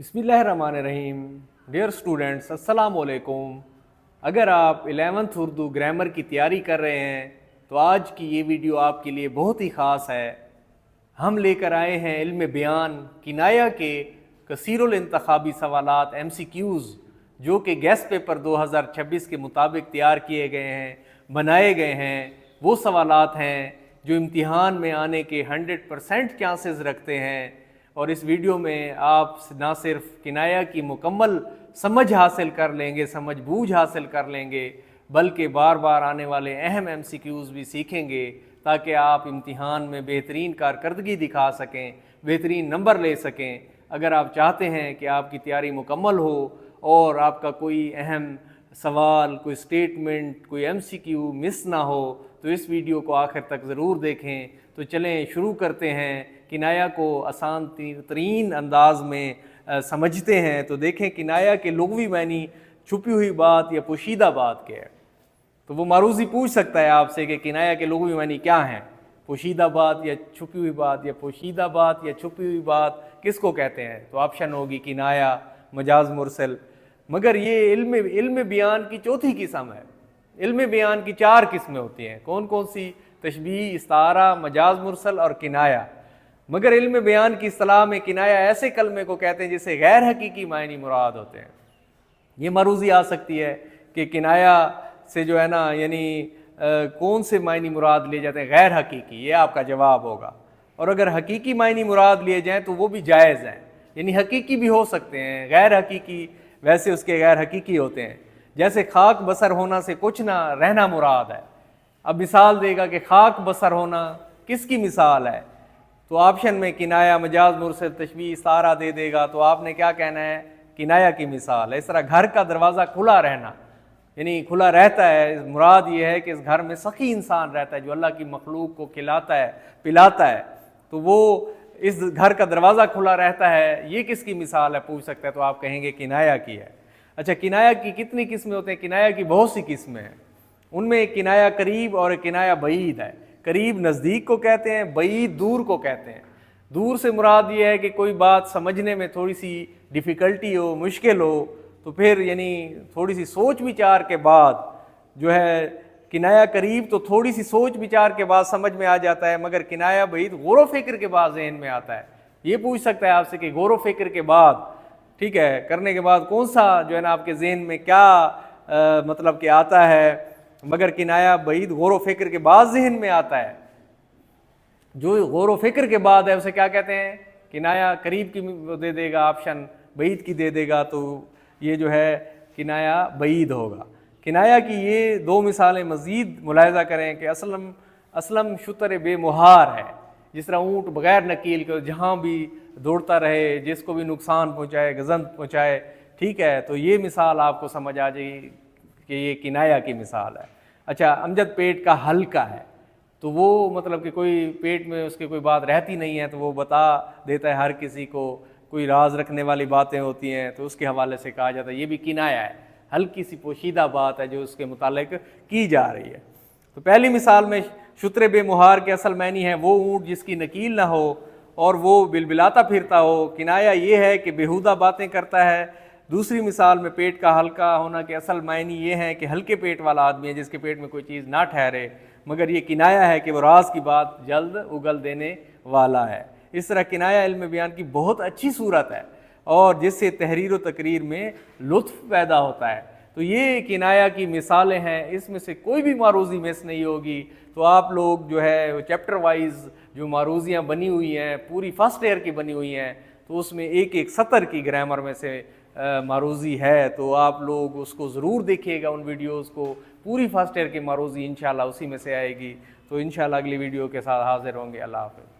बिस्मिल्लाहिर्रहमानिर्रहीम। Dear students, अस्सलाम वालेकुम। अगर आप 11th उर्दू ग्रामर की तैयारी कर रहे हैं तो आज की ये वीडियो आपके लिए बहुत ही ख़ास है। हम लेकर आए हैं इल्म बयान किनाया के कसीरुल इंतखाबी सवालात MCQs जो कि गेस्ट पेपर 2026 के मुताबिक तैयार किए गए हैं, बनाए गए हैं। वो सवालात हैं जो इम्तिहान में आने के 100% चांसेस रखते हैं। और इस वीडियो में आप ना सिर्फ किनाया की मुकम्मल समझ हासिल कर लेंगे, समझ बूझ हासिल कर लेंगे, बल्कि बार बार आने वाले अहम MCQs भी सीखेंगे ताकि आप इम्तिहान में बेहतरीन कारकर्दगी दिखा सकें, बेहतरीन नंबर ले सकें। अगर आप चाहते हैं कि आपकी तैयारी मुकम्मल हो और आपका कोई अहम सवाल, कोई स्टेटमेंट, कोई MCQ मिस ना हो तो इस वीडियो को आखिर तक ज़रूर देखें। तो चलें शुरू करते हैं। किनाया को आसान तरीन अंदाज में समझते हैं तो देखें किनाया के लुग़वी मानी छुपी हुई बात या पोशीदा बात क्या है। तो वो मारूज़ी पूछ सकता है आपसे कि किनाया के लुग़वी मानी क्या हैं, पोशीदा बात या छुपी हुई बात, या पोशीदा बात या छुपी हुई बात किसको कहते हैं। तो ऑप्शन होगी किनाया, मजाज मुरसल। मगर ये इल्म बयान की चौथी किस्म है। इल्म बयान की 4 किस्में होती हैं। कौन कौन सी? तशबीह, इस्तारा, मजाज मुरसल और किनाया। मगर इल्म बयान की इस्तिलाह में किनाया ऐसे कलमे को कहते हैं जिसे गैर हकीकी मायनी मुराद होते हैं। ये मरूज़ी आ सकती है कि किनाया से जो है ना यानी कौन से मायनी मुराद लिए जाते हैं? गैर हकीकी, ये आपका जवाब होगा। और अगर हकीकी मायनी मुराद लिए जाएँ तो वो भी जायज़ हैं, यानी हकीकी भी हो सकते हैं, गैर हकीकी वैसे उसके गैर हकीकी होते हैं। जैसे खाक बसर होना से कुछ ना रहना मुराद है। अब मिसाल देगा कि खाक बसर होना किसकी मिसाल है, तो ऑप्शन में किनाया, मजाज मुरसल, तशबीह, इस्तारा दे देगा। तो आपने क्या कहना है? किनाया की मिसाल है। इस तरह घर का दरवाज़ा खुला रहना यानी खुला रहता है, मुराद ये है कि इस घर में सखी इंसान रहता है जो अल्लाह की मखलूक को खिलाता है, पिलाता है। तो वो इस घर का दरवाज़ा खुला रहता है, ये किसकी मिसाल है पूछ सकता है। तो आप कहेंगे किनाया की है। अच्छा, किनाया की कितनी किस्में होते हैं? किनाया की बहुत सी किस्में हैं। उनमें एक किनाया करीब और एक किनाया बईद है। करीब नज़दीक को कहते हैं, बईद दूर को कहते हैं। दूर से मुराद ये है कि कोई बात समझने में थोड़ी सी डिफ़िकल्टी हो, मुश्किल हो, तो फिर यानी थोड़ी सी सोच विचार के बाद जो है किनाया करीब तो थोड़ी सी सोच विचार के बाद समझ में आ जाता है, मगर किनाया बईद गौर व फिक्र के बाद जहन में आता है। ये पूछ सकता है आपसे कि गौर व फिक्र के बाद, ठीक है, करने के बाद कौन सा जो है ना आपके जहन में क्या मतलब कि आता है। मगर किनाया बईद गौर व फिक्र के बाद जहन में आता है। जो गौर व फिक्र के बाद है उसे क्या कहते हैं? किनाया करीब की दे देगा ऑप्शन, बईद की दे देगा, तो ये जो है किनाया बईद होगा। किनाया की ये 2 मिसालें मज़ीद मुलाहिज़ा करें कि असलम शुतर बेमुहार है। जिस तरह ऊँट बग़ैर नकील के जहाँ भी दौड़ता रहे, जिसको भी नुकसान पहुँचाए, गज़न पहुँचाए, ठीक है। तो ये मिसाल आपको समझ आ जाएगी कि ये किनाया की मिसाल है। अच्छा, अमजद पेट का हल्का है, तो वो मतलब कि कोई पेट में उसकी कोई बात रहती नहीं है तो वो बता देता है हर किसी को। कोई राज रखने वाली बातें होती हैं तो उसके हवाले से कहा जाता है ये भी किनाया है, हल्की सी पोशीदा बात है जो उसके मुतालिक की जा रही है। तो पहली मिसाल में शुतर बेमुहार के असल मायनी है वो ऊँट जिसकी नकील ना हो और वो बिलबिलाता फिरता हो। किनाया ये है कि बेहुदा बातें करता है। दूसरी मिसाल में पेट का हल्का होना के असल मायनी ये है कि हल्के पेट वाला आदमी है जिसके पेट में कोई चीज़ ना ठहरे, मगर ये किनाया है कि वो राज की बात जल्द उगल देने वाला है। इस तरह किनाया इल्म बयान की बहुत अच्छी सूरत है और जिससे तहरीर व तकरीर में लुत्फ़ पैदा होता है। तो ये किनाया की मिसालें हैं, इसमें से कोई भी मारूज़ी मिस नहीं होगी। तो आप लोग जो है चैप्टर वाइज जो मारूज़ियाँ बनी हुई हैं, पूरी फर्स्ट ईयर की बनी हुई हैं, तो उसमें एक एक सतर की ग्रामर में से मारूज़ी है। तो आप लोग उसको ज़रूर देखिएगा, उन वीडियोज़ को। पूरी फर्स्ट ईयर की मारूज़ी इंशाल्लाह उसी में से आएगी। तो इंशाल्लाह अगली वीडियो के साथ हाज़िर होंगे। अल्लाह हाफ़िज़।